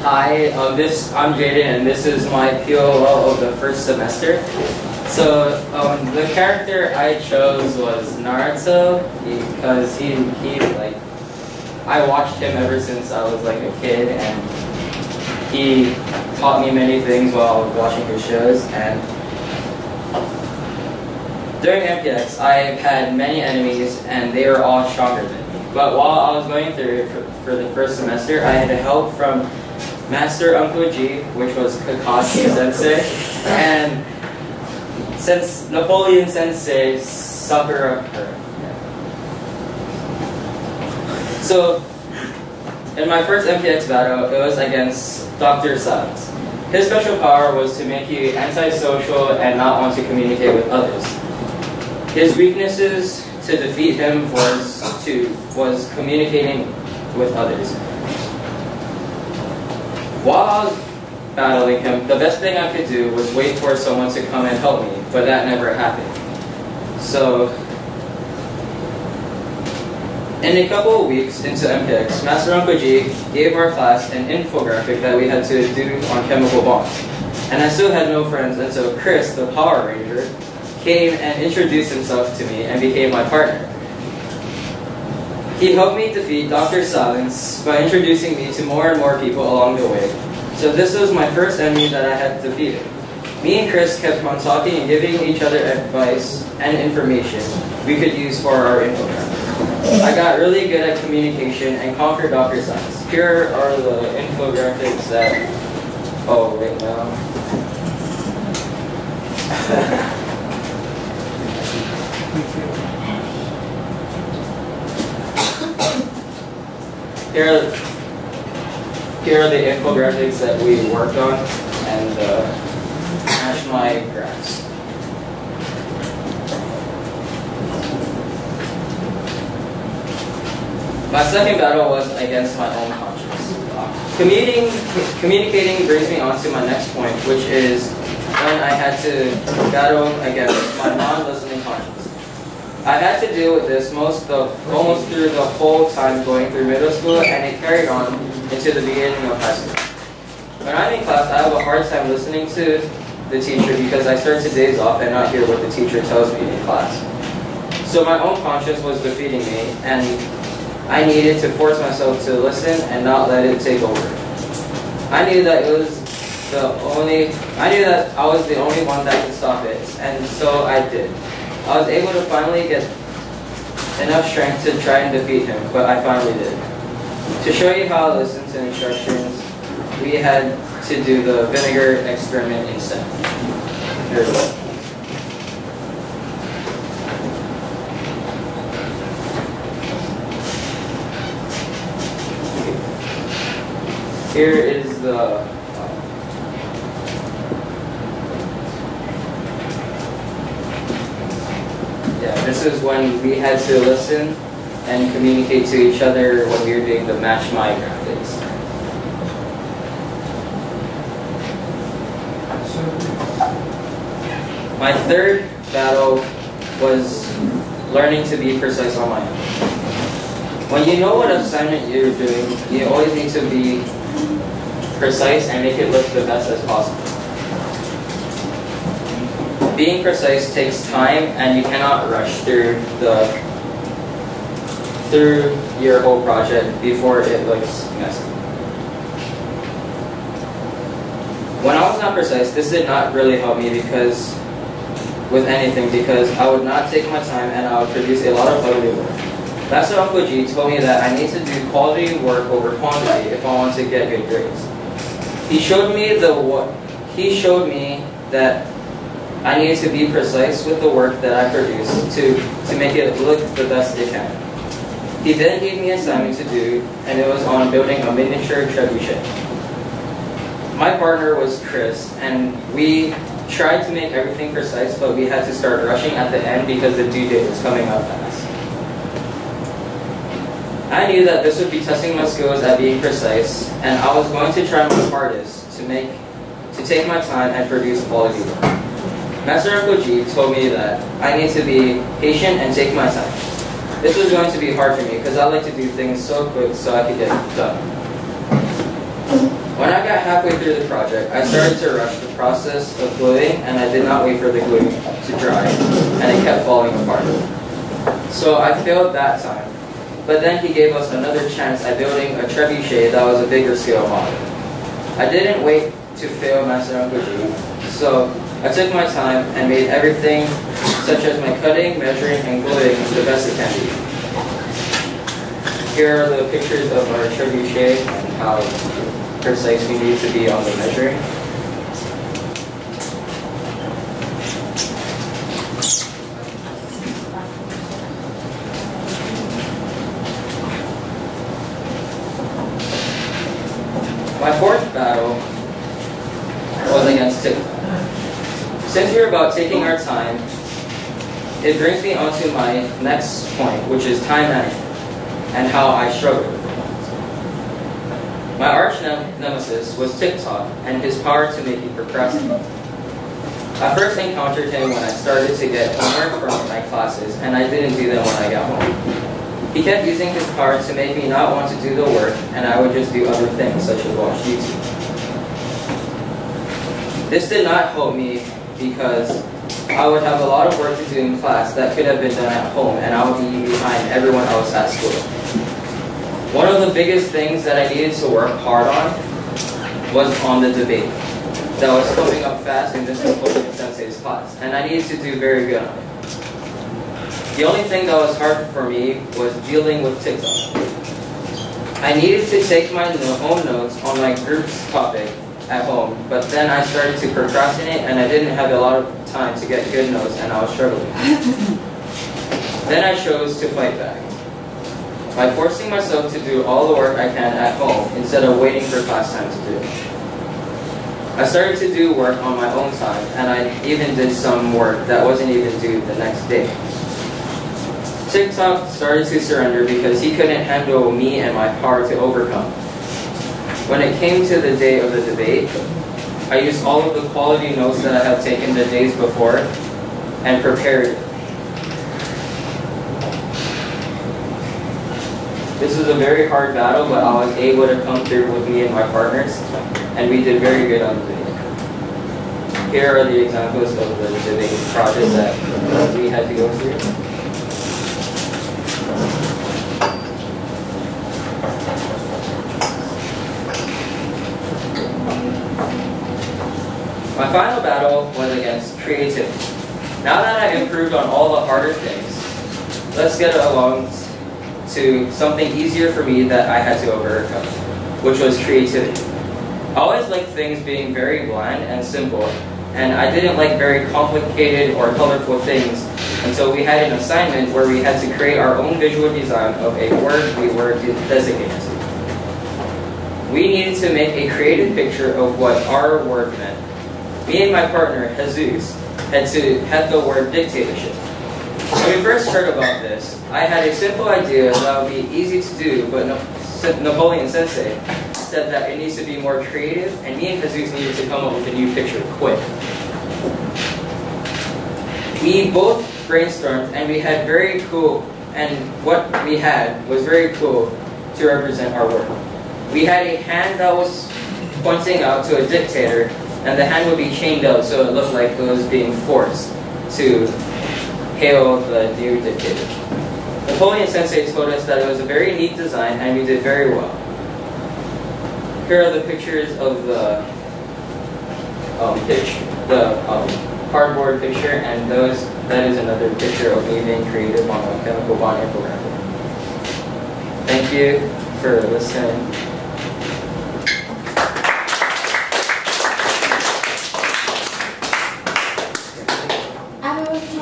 Hi, I'm Jayden, and this is my POL of the first semester. So the character I chose was Naruto because he like I watched him ever since I was like a kid, and he taught me many things while I was watching his shows. And during MPX, I had many enemies, and they were all stronger than me. But while I was going through for the first semester, I had help from Master Uncle G, which was Kakashi Sensei, and since Napoleon Sensei, Sakura. So, in my first MPX battle, it was against Dr. Silence. His special power was to make you antisocial and not want to communicate with others. His weaknesses to defeat him was communicating with others. While I was battling him, the best thing I could do was wait for someone to come and help me, but that never happened. So, in a couple of weeks into MPX, Master Uncle G gave our class an infographic that we had to do on chemical bonds. And I still had no friends until Chris, the Power Ranger, came and introduced himself to me and became my partner. He helped me defeat Dr. Silence by introducing me to more and more people along the way. So this was my first enemy that I had defeated. Me and Chris kept on talking and giving each other advice and information we could use for our infographic. I got really good at communication and conquered Dr. Silence. Here are the infographics that... Oh, wait, no. Here are the infographics that we worked on, and match my graphs. My second battle was against my own conscience. Communicating brings me on to my next point, which is when I had to battle against my non-listening conscience. I had to deal with this almost through the whole time going through middle school, and it carried on into the beginning of high school. When I'm in class, I have a hard time listening to the teacher because I start to daze off and not hear what the teacher tells me in class. So my own conscience was defeating me, and I needed to force myself to listen and not let it take over. I knew that I was the only one that could stop it, and so I did. I was able to finally get enough strength to try and defeat him, but I finally did. To show you how I listened to instructions, we had to do the vinegar experiment instead. Here's it. Here is the this is when we had to listen and communicate to each other when we were doing the match my graphics. My third battle was learning to be precise on my own. When you know what assignment you're doing, you always need to be precise and make it look the best as possible. Being precise takes time, and you cannot rush through your whole project before it looks messy. When I was not precise, this did not really help me because I would not take my time and I would produce a lot of ugly work. Master Uncle G told me that I need to do quality work over quantity if I want to get good grades. He showed me that I needed to be precise with the work that I produce to make it look the best it can. He then gave me an assignment to do, and it was on building a miniature trebuchet. My partner was Chris, and we tried to make everything precise, but we had to start rushing at the end because the due date was coming up fast. I knew that this would be testing my skills at being precise, and I was going to try my hardest to take my time and produce quality work. Master Uncle G told me that I need to be patient and take my time. This was going to be hard for me because I like to do things so quick so I could get it done. When I halfway through the project, I started to rush the process of gluing, and I did not wait for the glue to dry, and it kept falling apart. So I failed that time. But then he gave us another chance at building a trebuchet that was a bigger scale model. I didn't wait to fail Master Uncle G, so I took my time and made everything, such as my cutting, measuring, and gluing, the best it can be. Here are the pictures of our trebuchet and how precise we need to be on the measuring. My fourth battle was against TikTok. Since we're about taking our time, it brings me on to my next point, which is time management and how I struggled with it. My arch nemesis was TikTok and his power to make me procrastinate. I first encountered him when I started to get homework from my classes, and I didn't do them when I got home. He kept using his power to make me not want to do the work, and I would just do other things, such as watch YouTube. This did not help me because I would have a lot of work to do in class that could have been done at home, and I would be behind everyone else at school. One of the biggest things that I needed to work hard on was on the debate that was coming up fast in Mr. Fulton Sensei's class, and I needed to do very good on it. The only thing that was hard for me was dealing with TikTok. I needed to take my own notes on my group's topic at home, but then I started to procrastinate and I didn't have a lot of time to get good notes and I was struggling. Then I chose to fight back by forcing myself to do all the work I can at home instead of waiting for class time to do it. I started to do work on my own time, and I even did some work that wasn't even due the next day. TikTok started to surrender because he couldn't handle me and my power to overcome. When it came to the day of the debate, I used all of the quality notes that I had taken the days before and prepared it. This was a very hard battle, but I was able to come through with me and my partners, and we did very good on the debate. Here are the examples of the debate project that we had to go through. My final battle was against creativity. Now that I improved on all the harder things, let's get along to something easier for me that I had to overcome, which was creativity. I always liked things being very bland and simple, and I didn't like very complicated or colorful things until we had an assignment where we had to create our own visual design of a word we were designated to. We needed to make a creative picture of what our word meant. Me and my partner, Jesus, had the word dictatorship. When we first heard about this, I had a simple idea that would be easy to do, but Napoleon Sensei said that it needs to be more creative, and me and Jesus needed to come up with a new picture quick. We both brainstormed, and we had very cool, and what we had was very cool to represent our work. We had a hand that was pointing out to a dictator, and the hand would be chained up so it looked like it was being forced to hail the new dictator. Napoleon Sensei told us that it was a very neat design and we did very well. Here are the pictures of the cardboard picture, and that is another picture of me being creative on a chemical bond infographic. Thank you for listening.